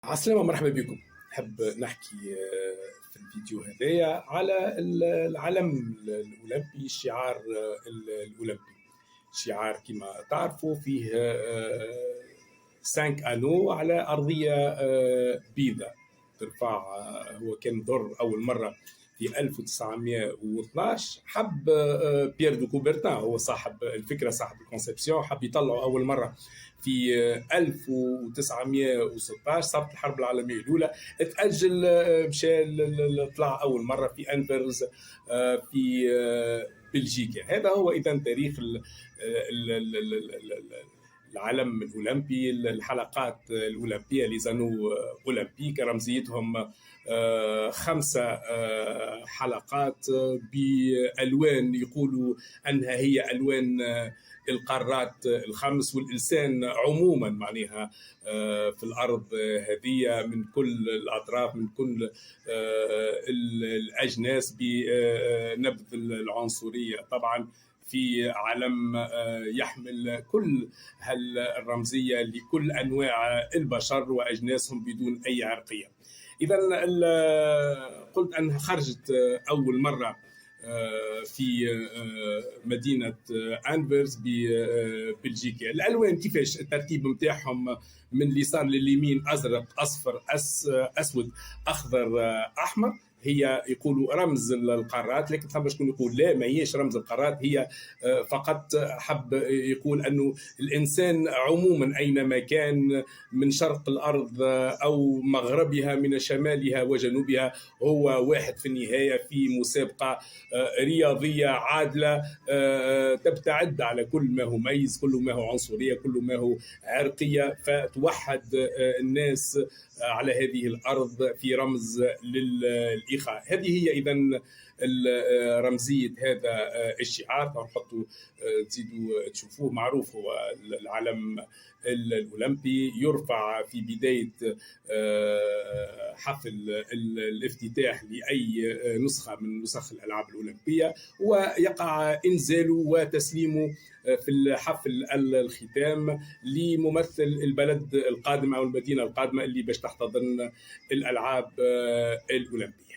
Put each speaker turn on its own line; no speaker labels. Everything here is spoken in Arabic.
عسلامة، مرحبا بكم. نحب نحكي في الفيديو هذايا على العلم الأولمبي، الشعار الأولمبي. شعار كما تعرفوا فيه 5 أنو على أرضية بيضاء ترفع. هو كان ظهر أول مرة في 1912. حب بيير دو كوبرتان، هو صاحب الفكرة، صاحب الكونسيبسيون، حب يطلعوا أول مرة في 1916. صارت الحرب العالمية الأولى، تأجل، مشى طلع أول مرة في أنفرز في بلجيكا. هذا هو إذا تاريخ العلم الأولمبي. الحلقات الأولمبية لزانو أولمبيك رمزيتهم 5 حلقات بألوان، يقولوا أنها هي ألوان القارات ال5 والإنسان عموما، معناها في الأرض هذه من كل الأطراف، من كل الأجناس، بنبذ العنصرية طبعا، في علم يحمل كل الرمزية لكل أنواع البشر وأجناسهم بدون أي عرقية. إذا قلت أنها خرجت أول مرة في مدينة أنفرز ببلجيكا. الألوان كيفاش الترتيب متاعهم؟ من اليسار لليمين: أزرق، أصفر، أسود، أخضر، أحمر. هي يقولوا رمز القارات، لكن ثم شكون يقول لا، ما هيش رمز القارات، هي فقط حب يقول أنه الإنسان عموما أينما كان، من شرق الأرض أو مغربها، من شمالها وجنوبها، هو واحد في النهاية في مسابقة رياضية عادلة تبتعد على كل ما هو ميز، كل ما هو عنصرية، كل ما هو عرقية، فتوحد الناس على هذه الأرض في رمز للإخاء. هذه هي إذن رمزية هذا الشعار. نحطوا تزيدوا تشوفوه، معروف، هو العلم الأولمبي يرفع في بداية حفل الافتتاح لأي نسخة من نسخ الألعاب الأولمبية، ويقع إنزاله وتسليمه في الحفل الختام لممثل البلد القادم أو المدينة القادمة اللي باش تحتضن الألعاب الأولمبية.